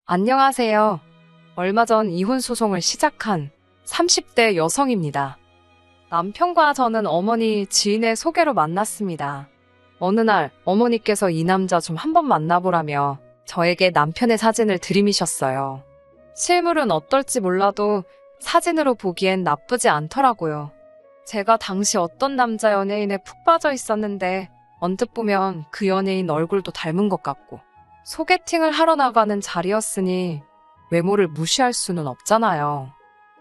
안녕하세요. 얼마 전 이혼 소송을 시작한 30대 여성입니다. 남편과 저는 어머니 지인의 소개로 만났습니다. 어느 날 어머니께서 이 남자 좀 한번 만나보라며 저에게 남편의 사진을 들이미셨어요. 실물은 어떨지 몰라도 사진으로 보기엔 나쁘지 않더라고요. 제가 당시 어떤 남자 연예인에 푹 빠져 있었는데 언뜻 보면 그 연예인 얼굴도 닮은 것 같고 소개팅을 하러 나가는 자리였으니 외모를 무시할 수는 없잖아요.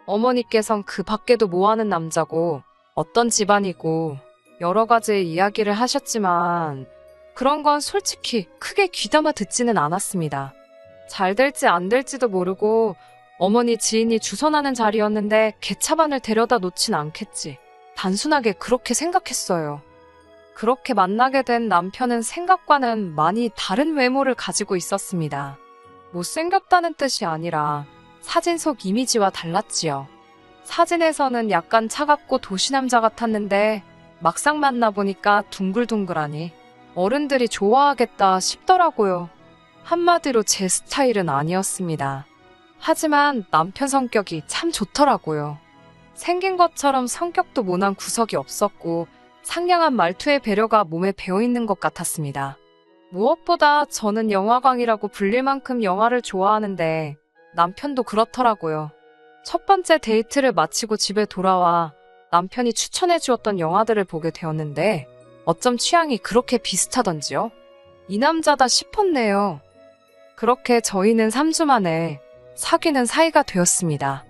어머니께선 그 밖에도 뭐하는 남자고 어떤 집안이고 여러 가지의 이야기를 하셨지만 그런 건 솔직히 크게 귀담아 듣지는 않았습니다. 잘 될지 안 될지도 모르고 어머니 지인이 주선하는 자리였는데 개차반을 데려다 놓진 않겠지. 단순하게 그렇게 생각했어요. 그렇게 만나게 된 남편은 생각과는 많이 다른 외모를 가지고 있었습니다. 못생겼다는 뜻이 아니라 사진 속 이미지와 달랐지요. 사진에서는 약간 차갑고 도시남자 같았는데 막상 만나보니까 둥글둥글하니 어른들이 좋아하겠다 싶더라고요. 한마디로 제 스타일은 아니었습니다. 하지만 남편 성격이 참 좋더라고요. 생긴 것처럼 성격도 모난 구석이 없었고 상냥한 말투의 배려가 몸에 배어있는 것 같았습니다. 무엇보다 저는 영화광이라고 불릴 만큼 영화를 좋아하는데 남편도 그렇더라고요. 첫 번째 데이트를 마치고 집에 돌아와 남편이 추천해 주었던 영화들을 보게 되었는데 어쩜 취향이 그렇게 비슷하던지요? 이 남자다 싶었네요. 그렇게 저희는 3주 만에 사귀는 사이가 되었습니다.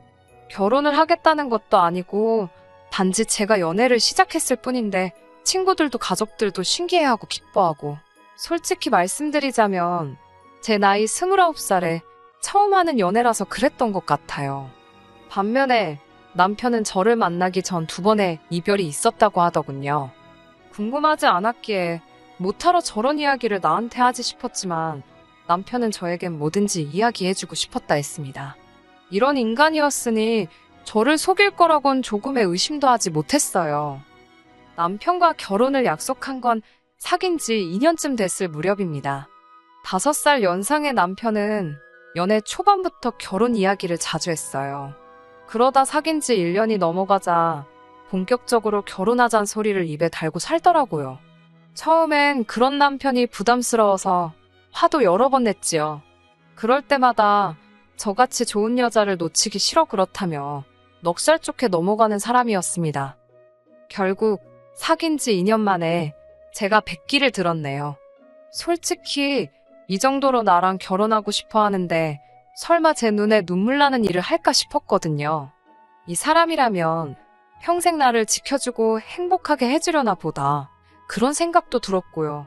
결혼을 하겠다는 것도 아니고 단지 제가 연애를 시작했을 뿐인데 친구들도 가족들도 신기해하고 기뻐하고 솔직히 말씀드리자면 제 나이 29살에 처음 하는 연애라서 그랬던 것 같아요. 반면에 남편은 저를 만나기 전 2번의 이별이 있었다고 하더군요. 궁금하지 않았기에 못하러 저런 이야기를 나한테 하지 싶었지만 남편은 저에겐 뭐든지 이야기해주고 싶었다 했습니다. 이런 인간이었으니 저를 속일 거라곤 조금의 의심도 하지 못했어요. 남편과 결혼을 약속한 건 사귄 지 2년쯤 됐을 무렵입니다. 5살 연상의 남편은 연애 초반부터 결혼 이야기를 자주 했어요. 그러다 사귄 지 1년이 넘어가자 본격적으로 결혼하자는 소리를 입에 달고 살더라고요. 처음엔 그런 남편이 부담스러워서 화도 여러 번 냈지요. 그럴 때마다 저같이 좋은 여자를 놓치기 싫어 그렇다며 넉살 좋게 넘어가는 사람이었습니다. 결국 사귄 지 2년 만에 제가 백기를 들었네요. 솔직히 이 정도로 나랑 결혼하고 싶어 하는데 설마 제 눈에 눈물 나는 일을 할까 싶었거든요. 이 사람이라면 평생 나를 지켜주고 행복하게 해주려나 보다 그런 생각도 들었고요.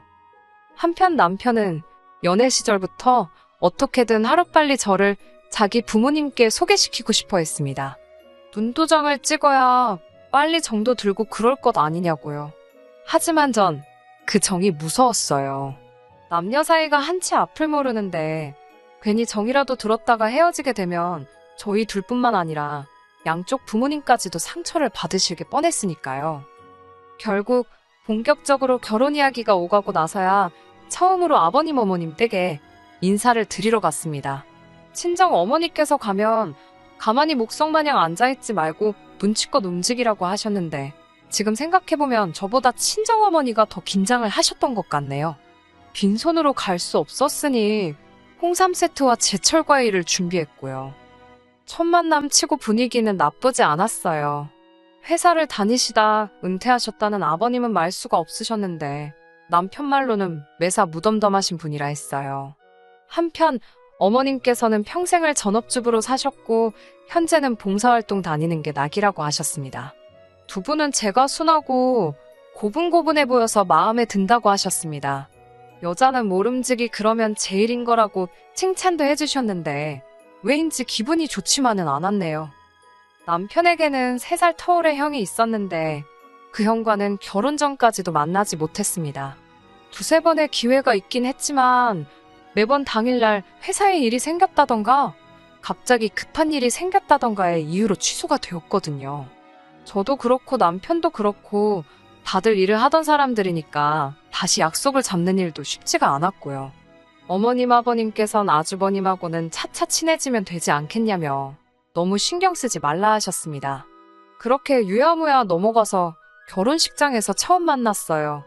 한편 남편은 연애 시절부터 어떻게든 하루빨리 저를 자기 부모님께 소개시키고 싶어 했습니다. 눈도장을 찍어야 빨리 정도 들고 그럴 것 아니냐고요. 하지만 전 그 정이 무서웠어요. 남녀 사이가 한치 앞을 모르는데 괜히 정이라도 들었다가 헤어지게 되면 저희 둘뿐만 아니라 양쪽 부모님까지도 상처를 받으시게 뻔했으니까요. 결국 본격적으로 결혼 이야기가 오가고 나서야 처음으로 아버님 어머님 댁에 인사를 드리러 갔습니다. 친정 어머니께서 가면 가만히 목성마냥 앉아있지 말고 눈치껏 움직이라고 하셨는데 지금 생각해보면 저보다 친정어머니가 더 긴장을 하셨던 것 같네요. 빈손으로 갈 수 없었으니 홍삼 세트와 제철 과일을 준비했고요. 첫 만남 치고 분위기는 나쁘지 않았어요. 회사를 다니시다 은퇴하셨다는 아버님은 말수가 없으셨는데 남편 말로는 매사 무덤덤하신 분이라 했어요. 한편 어머님께서는 평생을 전업주부로 사셨고 현재는 봉사활동 다니는 게 낙이라고 하셨습니다. 두 분은 제가 순하고 고분고분해 보여서 마음에 든다고 하셨습니다. 여자는 모름지기 그러면 제일인 거라고 칭찬도 해주셨는데 왜인지 기분이 좋지만은 않았네요. 남편에게는 3살 터울의 형이 있었는데 그 형과는 결혼 전까지도 만나지 못했습니다. 2-3번의 기회가 있긴 했지만 매번 당일날 회사에 일이 생겼다던가 갑자기 급한 일이 생겼다던가의 이유로 취소가 되었거든요. 저도 그렇고 남편도 그렇고 다들 일을 하던 사람들이니까 다시 약속을 잡는 일도 쉽지가 않았고요. 어머님 아버님께선 아주버님하고는 차차 친해지면 되지 않겠냐며 너무 신경 쓰지 말라 하셨습니다. 그렇게 유야무야 넘어가서 결혼식장에서 처음 만났어요.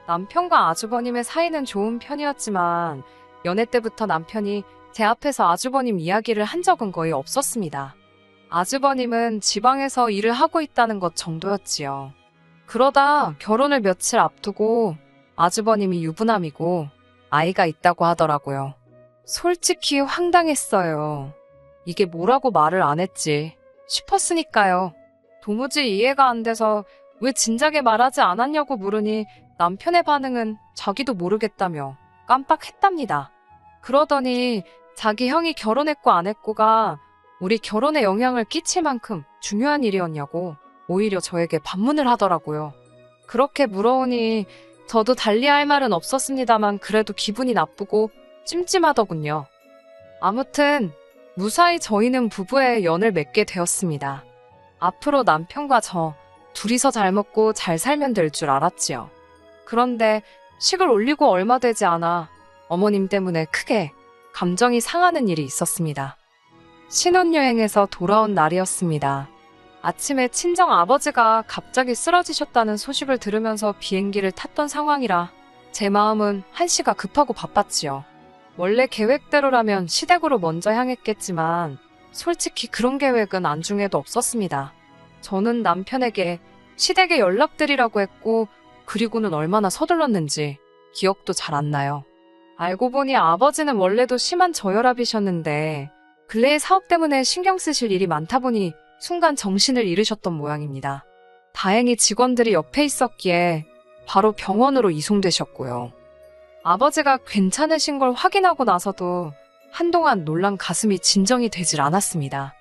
남편과 아주버님의 사이는 좋은 편이었지만 연애 때부터 남편이 제 앞에서 아주버님 이야기를 한 적은 거의 없었습니다. 아주버님은 지방에서 일을 하고 있다는 것 정도였지요. 그러다 결혼을 며칠 앞두고 아주버님이 유부남이고 아이가 있다고 하더라고요. 솔직히 황당했어요. 이게 뭐라고 말을 안 했지 싶었으니까요. 도무지 이해가 안 돼서 왜 진작에 말하지 않았냐고 물으니 남편의 반응은 자기도 모르겠다며 깜빡했답니다. 그러더니 자기 형이 결혼했고 안 했고가 우리 결혼에 영향을 끼칠 만큼 중요한 일이었냐고 오히려 저에게 반문을 하더라고요. 그렇게 물어오니 저도 달리할 말은 없었습니다만 그래도 기분이 나쁘고 찜찜하더군요. 아무튼 무사히 저희는 부부의 연을 맺게 되었습니다. 앞으로 남편과 저 둘이서 잘 먹고 잘 살면 될 줄 알았지요. 그런데 식을 올리고 얼마 되지 않아 어머님 때문에 크게 감정이 상하는 일이 있었습니다. 신혼여행에서 돌아온 날이었습니다. 아침에 친정 아버지가 갑자기 쓰러지셨다는 소식을 들으면서 비행기를 탔던 상황이라 제 마음은 한시가 급하고 바빴지요. 원래 계획대로라면 시댁으로 먼저 향했겠지만 솔직히 그런 계획은 안중에도 없었습니다. 저는 남편에게 시댁에 연락드리라고 했고 그리고는 얼마나 서둘렀는지 기억도 잘 안 나요. 알고 보니 아버지는 원래도 심한 저혈압이셨는데 근래의 사업 때문에 신경 쓰실 일이 많다 보니 순간 정신을 잃으셨던 모양입니다. 다행히 직원들이 옆에 있었기에 바로 병원으로 이송되셨고요. 아버지가 괜찮으신 걸 확인하고 나서도 한동안 놀란 가슴이 진정이 되질 않았습니다.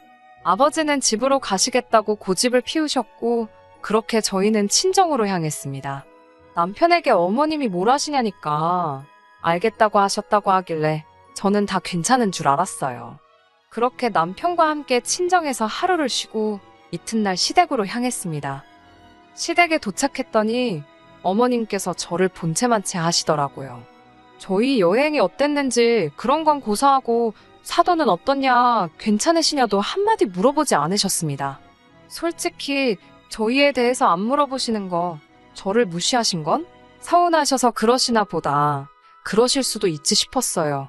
아버지는 집으로 가시겠다고 고집을 피우셨고 그렇게 저희는 친정으로 향했습니다. 남편에게 어머님이 뭘 하시냐니까 알겠다고 하셨다고 하길래 저는 다 괜찮은 줄 알았어요. 그렇게 남편과 함께 친정에서 하루를 쉬고 이튿날 시댁으로 향했습니다. 시댁에 도착했더니 어머님께서 저를 본체만 채 하시더라고요. 저희 여행이 어땠는지 그런 건 고사하고 사도는 어떻냐, 괜찮으시냐도 한마디 물어보지 않으셨습니다. 솔직히 저희에 대해서 안 물어보시는 거 저를 무시하신 건 서운하셔서 그러시나 보다. 그러실 수도 있지 싶었어요.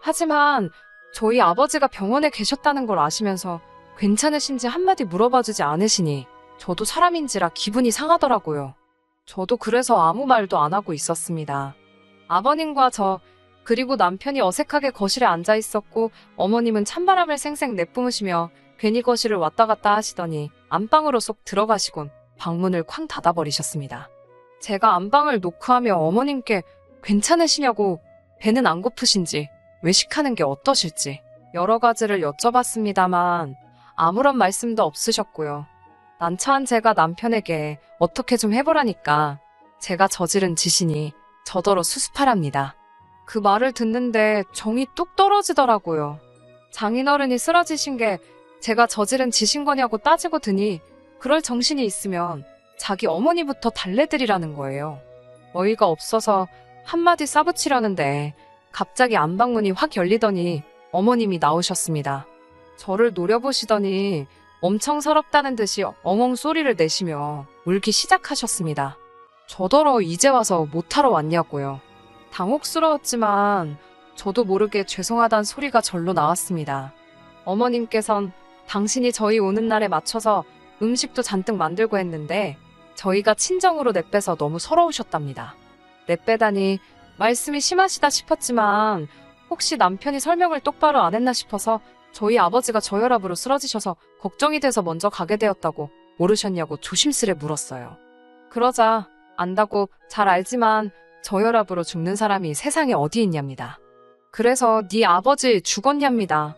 하지만 저희 아버지가 병원에 계셨다는 걸 아시면서 괜찮으신지 한마디 물어봐주지 않으시니 저도 사람인지라 기분이 상하더라고요. 저도 그래서 아무 말도 안 하고 있었습니다. 아버님과 저 그리고 남편이 어색하게 거실에 앉아 있었고 어머님은 찬바람을 쌩쌩 내뿜으시며 괜히 거실을 왔다 갔다 하시더니 안방으로 쏙 들어가시곤 방문을 쾅 닫아버리셨습니다. 제가 안방을 노크하며 어머님께 괜찮으시냐고 배는 안 고프신지 외식하는 게 어떠실지 여러 가지를 여쭤봤습니다만 아무런 말씀도 없으셨고요. 난처한 제가 남편에게 어떻게 좀 해보라니까 제가 저지른 짓이니 저더러 수습하랍니다. 그 말을 듣는데 정이 뚝 떨어지더라고요. 장인어른이 쓰러지신 게 제가 저지른 짓인 거냐고 따지고 드니 그럴 정신이 있으면 자기 어머니부터 달래드리라는 거예요. 어이가 없어서 한마디 싸붙이려는데 갑자기 안방문이 확 열리더니 어머님이 나오셨습니다. 저를 노려보시더니 엄청 서럽다는 듯이 엉엉 소리를 내시며 울기 시작하셨습니다. 저더러 이제 와서 못하러 왔냐고요. 당혹스러웠지만 저도 모르게 죄송하단 소리가 절로 나왔습니다. 어머님께선 당신이 저희 오는 날에 맞춰서 음식도 잔뜩 만들고 했는데 저희가 친정으로 내빼서 너무 서러우셨답니다. 내빼다니 말씀이 심하시다 싶었지만 혹시 남편이 설명을 똑바로 안 했나 싶어서 저희 아버지가 저혈압으로 쓰러지셔서 걱정이 돼서 먼저 가게 되었다고 모르셨냐고 조심스레 물었어요. 그러자 안다고 잘 알지만 저혈압으로 죽는 사람이 세상에 어디 있냐입니다. 그래서 네 아버지 죽었냐입니다.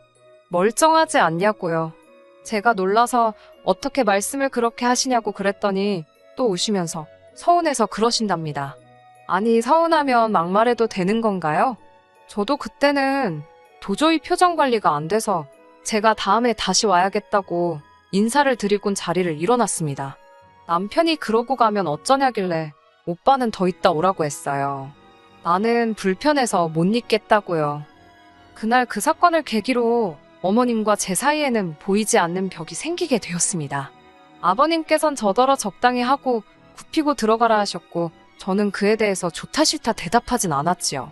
멀쩡하지 않냐고요. 제가 놀라서 어떻게 말씀을 그렇게 하시냐고 그랬더니 또 우시면서 서운해서 그러신답니다. 아니 서운하면 막말해도 되는 건가요? 저도 그때는 도저히 표정 관리가 안 돼서 제가 다음에 다시 와야겠다고 인사를 드리곤 자리를 일어났습니다. 남편이 그러고 가면 어쩌냐길래 오빠는 더 있다 오라고 했어요. 나는 불편해서 못 있겠다고요. 그날 그 사건을 계기로 어머님과 제 사이에는 보이지 않는 벽이 생기게 되었습니다. 아버님께선 저더러 적당히 하고 굽히고 들어가라 하셨고 저는 그에 대해서 좋다 싫다 대답하진 않았지요.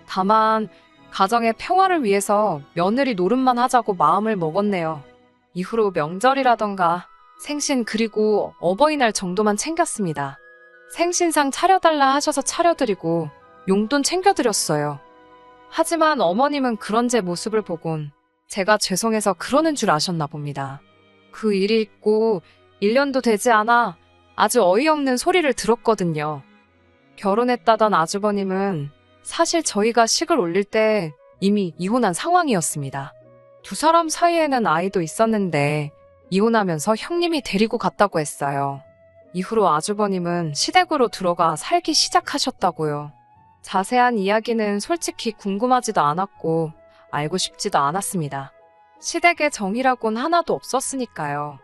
다만 가정의 평화를 위해서 며느리 노릇만 하자고 마음을 먹었네요. 이후로 명절이라던가 생신 그리고 어버이날 정도만 챙겼습니다. 생신상 차려달라 하셔서 차려드리고 용돈 챙겨드렸어요. 하지만 어머님은 그런 제 모습을 보곤 제가 죄송해서 그러는 줄 아셨나 봅니다. 그 일이 있고 1년도 되지 않아 아주 어이없는 소리를 들었거든요. 결혼했다던 아주버님은 사실 저희가 식을 올릴 때 이미 이혼한 상황이었습니다. 두 사람 사이에는 아이도 있었는데 이혼하면서 형님이 데리고 갔다고 했어요. 이후로 아주버님은 시댁으로 들어가 살기 시작하셨다고요. 자세한 이야기는 솔직히 궁금하지도 않았고 알고 싶지도 않았습니다. 시댁에 정이라곤 하나도 없었으니까요.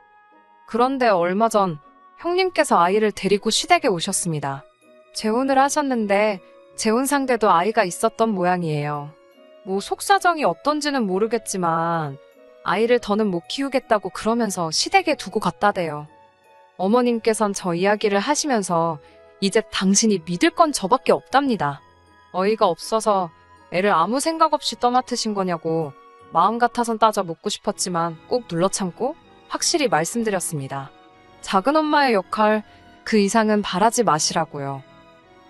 그런데 얼마 전 형님께서 아이를 데리고 시댁에 오셨습니다. 재혼을 하셨는데 재혼 상대도 아이가 있었던 모양이에요. 뭐 속사정이 어떤지는 모르겠지만 아이를 더는 못 키우겠다고 그러면서 시댁에 두고 갔다대요. 어머님께선 저 이야기를 하시면서 이제 당신이 믿을 건 저밖에 없답니다. 어이가 없어서 애를 아무 생각 없이 떠맡으신 거냐고 마음 같아선 따져 묻고 싶었지만 꼭 눌러 참고 확실히 말씀드렸습니다. 작은 엄마의 역할 그 이상은 바라지 마시라고요.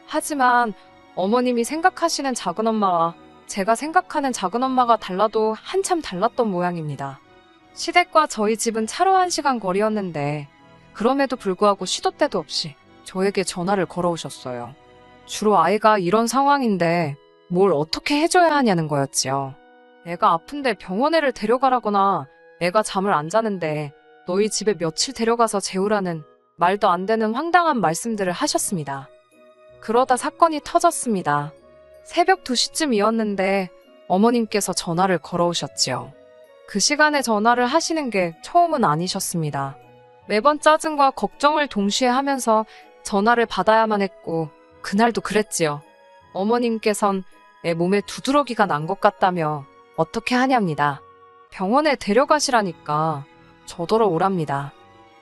하지만 어머님이 생각하시는 작은 엄마와 제가 생각하는 작은 엄마가 달라도 한참 달랐던 모양입니다. 시댁과 저희 집은 차로 1시간 거리였는데 그럼에도 불구하고 시도 때도 없이 저에게 전화를 걸어오셨어요. 주로 아이가 이런 상황인데 뭘 어떻게 해줘야 하냐는 거였지요. 애가 아픈데 병원에를 데려가라거나 애가 잠을 안 자는데 너희 집에 며칠 데려가서 재우라는 말도 안 되는 황당한 말씀들을 하셨습니다. 그러다 사건이 터졌습니다. 새벽 2시쯤이었는데 어머님께서 전화를 걸어오셨지요. 그 시간에 전화를 하시는 게 처음은 아니셨습니다. 매번 짜증과 걱정을 동시에 하면서 전화를 받아야만 했고 그날도 그랬지요. 어머님께선 애 몸에 두드러기가 난 것 같다며 어떻게 하냐입니다. 병원에 데려가시라니까 저더러 오랍니다.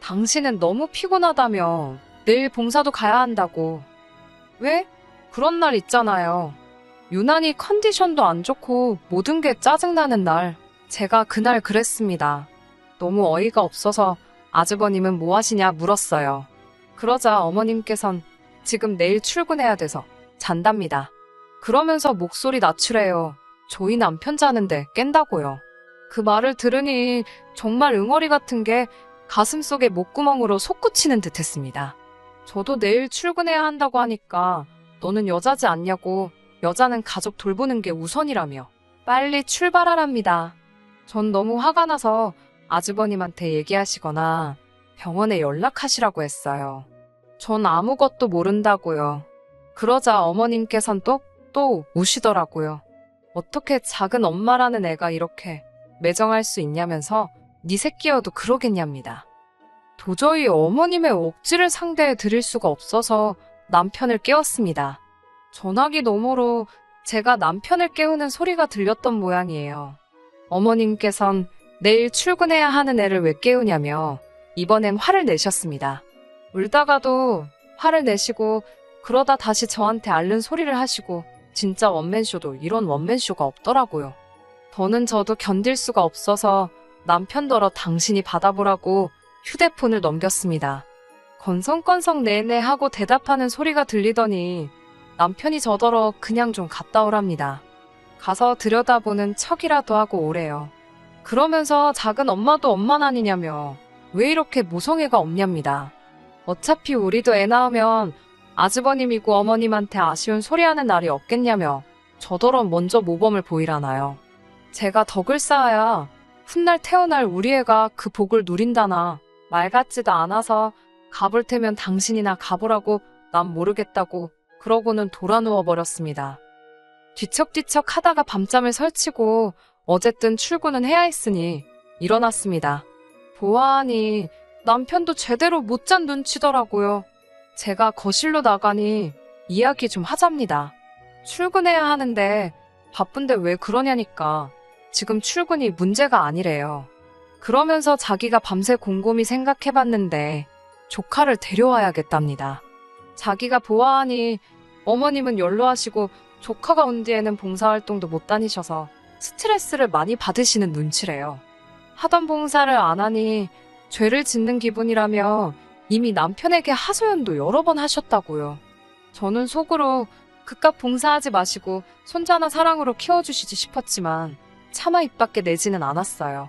당신은 너무 피곤하다며 내일 봉사도 가야 한다고. 왜? 그런 날 있잖아요. 유난히 컨디션도 안 좋고 모든 게 짜증나는 날. 제가 그날 그랬습니다. 너무 어이가 없어서 아주버님은 뭐 하시냐 물었어요. 그러자 어머님께선 지금 내일 출근해야 돼서 잔답니다. 그러면서 목소리 낮추래요. 저희 남편 자는데 깬다고요. 그 말을 들으니 정말 응어리 같은 게 가슴속에 목구멍으로 솟구치는 듯 했습니다. 저도 내일 출근해야 한다고 하니까 너는 여자지 않냐고 여자는 가족 돌보는 게 우선이라며 빨리 출발하랍니다. 전 너무 화가 나서 아주버님한테 얘기하시거나 병원에 연락하시라고 했어요. 전 아무것도 모른다고요. 그러자 어머님께선 또 우시더라고요. 어떻게 작은 엄마라는 애가 이렇게 매정할 수 있냐면서 네 새끼여도 그러겠냐입니다. 도저히 어머님의 억지를 상대해 드릴 수가 없어서 남편을 깨웠습니다. 전화기 너머로 제가 남편을 깨우는 소리가 들렸던 모양이에요. 어머님께선 내일 출근해야 하는 애를 왜 깨우냐며 이번엔 화를 내셨습니다. 울다가도 화를 내시고 그러다 다시 저한테 앓는 소리를 하시고 진짜 원맨쇼도 이런 원맨쇼가 없더라고요. 더는 저도 견딜 수가 없어서 남편더러 당신이 받아보라고 휴대폰을 넘겼습니다. 건성건성 네네 하고 대답하는 소리가 들리더니 남편이 저더러 그냥 좀 갔다 오랍니다. 가서 들여다보는 척이라도 하고 오래요. 그러면서 작은 엄마도 엄만 아니냐며 왜 이렇게 모성애가 없냐입니다. 어차피 우리도 애 낳으면 아주버님이고 어머님한테 아쉬운 소리하는 날이 없겠냐며 저더러 먼저 모범을 보이라나요. 제가 덕을 쌓아야 훗날 태어날 우리 애가 그 복을 누린다나 말 같지도 않아서 가볼 테면 당신이나 가보라고 난 모르겠다고 그러고는 돌아 누워버렸습니다. 뒤척뒤척 하다가 밤잠을 설치고 어쨌든 출근은 해야 했으니 일어났습니다. 보아하니 남편도 제대로 못 잔 눈치더라고요. 제가 거실로 나가니 이야기 좀 하잡니다. 출근해야 하는데 바쁜데 왜 그러냐니까 지금 출근이 문제가 아니래요. 그러면서 자기가 밤새 곰곰이 생각해봤는데 조카를 데려와야겠답니다. 자기가 보아하니 어머님은 연로하시고 조카가 온 뒤에는 봉사활동도 못 다니셔서 스트레스를 많이 받으시는 눈치래요. 하던 봉사를 안 하니 죄를 짓는 기분이라며 이미 남편에게 하소연도 여러 번 하셨다고요. 저는 속으로 그깟 봉사하지 마시고 손자나 사랑으로 키워주시지 싶었지만 차마 입 밖에 내지는 않았어요.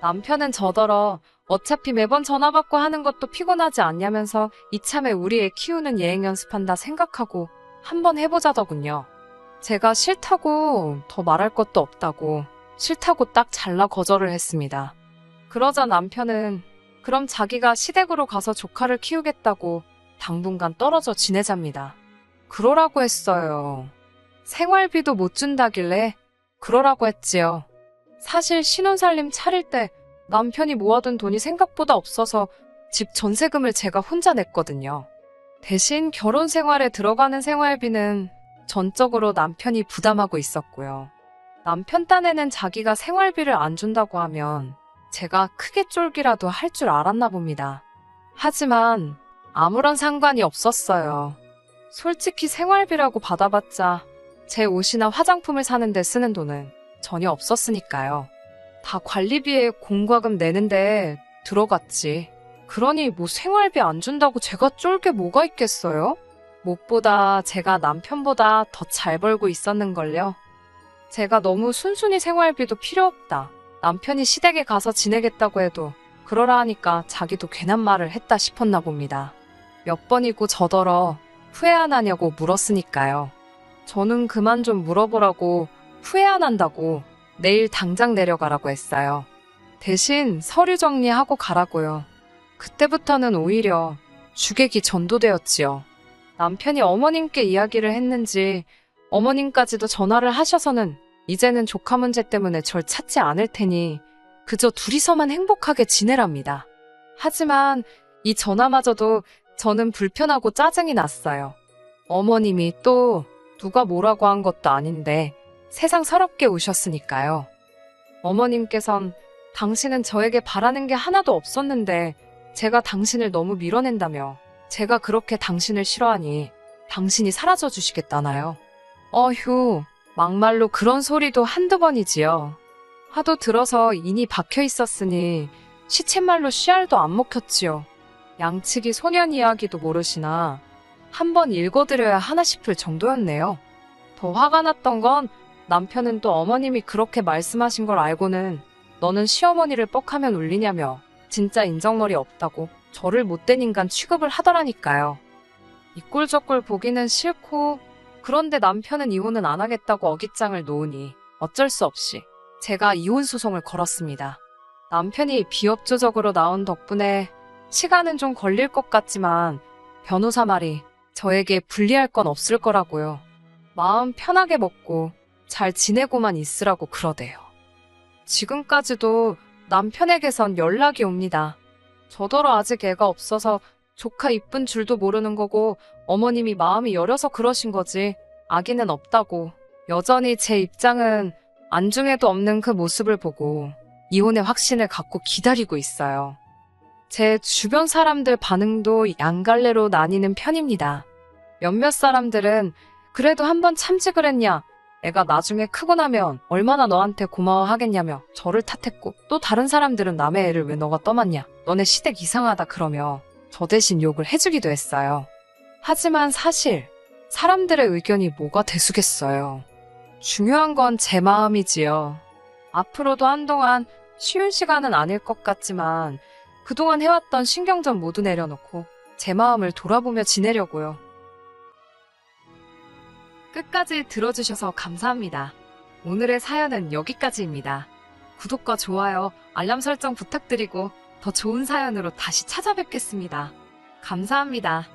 남편은 저더러 어차피 매번 전화 받고 하는 것도 피곤하지 않냐면서 이참에 우리 애 키우는 예행 연습한다 생각하고 한번 해보자더군요. 제가 싫다고 더 말할 것도 없다고 싫다고 딱 잘라 거절을 했습니다. 그러자 남편은 그럼 자기가 시댁으로 가서 조카를 키우겠다고 당분간 떨어져 지내잡니다. 그러라고 했어요. 생활비도 못 준다길래 그러라고 했지요. 사실 신혼살림 차릴 때 남편이 모아둔 돈이 생각보다 없어서 집 전세금을 제가 혼자 냈거든요. 대신 결혼 생활에 들어가는 생활비는 전적으로 남편이 부담하고 있었고요. 남편 딴에는 자기가 생활비를 안 준다고 하면 제가 크게 쫄기라도 할 줄 알았나 봅니다. 하지만 아무런 상관이 없었어요. 솔직히 생활비라고 받아봤자 제 옷이나 화장품을 사는 데 쓰는 돈은 전혀 없었으니까요. 다 관리비에 공과금 내는데 들어갔지. 그러니 뭐 생활비 안 준다고 제가 쫄 게 뭐가 있겠어요? 무엇보다 제가 남편보다 더 잘 벌고 있었는걸요. 제가 너무 순순히 생활비도 필요 없다. 남편이 시댁에 가서 지내겠다고 해도 그러라 하니까 자기도 괜한 말을 했다 싶었나 봅니다. 몇 번이고 저더러 후회 안 하냐고 물었으니까요. 저는 그만 좀 물어보라고 후회 안 한다고 내일 당장 내려가라고 했어요. 대신 서류 정리하고 가라고요. 그때부터는 오히려 주객이 전도되었지요. 남편이 어머님께 이야기를 했는지 어머님까지도 전화를 하셔서는 이제는 조카 문제 때문에 절 찾지 않을 테니 그저 둘이서만 행복하게 지내랍니다. 하지만 이 전화마저도 저는 불편하고 짜증이 났어요. 어머님이 또 누가 뭐라고 한 것도 아닌데 세상 서럽게 우셨으니까요. 어머님께선 당신은 저에게 바라는 게 하나도 없었는데 제가 당신을 너무 밀어낸다며 제가 그렇게 당신을 싫어하니 당신이 사라져 주시겠다나요? 어휴, 막말로 그런 소리도 한두 번이지요. 하도 들어서 인이 박혀 있었으니 시쳇말로 씨알도 안 먹혔지요. 양치기 소년 이야기도 모르시나 한번 읽어드려야 하나 싶을 정도였네요. 더 화가 났던 건 남편은 또 어머님이 그렇게 말씀하신 걸 알고는 너는 시어머니를 뻑하면 울리냐며 진짜 인정머리 없다고 저를 못된 인간 취급을 하더라니까요. 이 꼴 저 꼴 보기는 싫고 그런데 남편은 이혼은 안 하겠다고 어깃장을 놓으니 어쩔 수 없이 제가 이혼 소송을 걸었습니다. 남편이 비협조적으로 나온 덕분에 시간은 좀 걸릴 것 같지만 변호사 말이 저에게 불리할 건 없을 거라고요. 마음 편하게 먹고 잘 지내고만 있으라고 그러대요. 지금까지도 남편에게선 연락이 옵니다. 저더러 아직 애가 없어서 조카 이쁜 줄도 모르는 거고 어머님이 마음이 여려서 그러신 거지 아기는 없다고 여전히 제 입장은 안중에도 없는 그 모습을 보고 이혼의 확신을 갖고 기다리고 있어요. 제 주변 사람들 반응도 양갈래로 나뉘는 편입니다. 몇몇 사람들은 그래도 한번 참지 그랬냐, 애가 나중에 크고 나면 얼마나 너한테 고마워하겠냐며 저를 탓했고 또 다른 사람들은 남의 애를 왜 너가 떠맡냐, 너네 시댁 이상하다 그러며 저 대신 욕을 해주기도 했어요. 하지만 사실 사람들의 의견이 뭐가 대수겠어요. 중요한 건 제 마음이지요. 앞으로도 한동안 쉬운 시간은 아닐 것 같지만 그동안 해왔던 신경전 모두 내려놓고 제 마음을 돌아보며 지내려고요. 끝까지 들어주셔서 감사합니다. 오늘의 사연은 여기까지입니다. 구독과 좋아요, 알람 설정 부탁드리고 더 좋은 사연으로 다시 찾아뵙겠습니다. 감사합니다.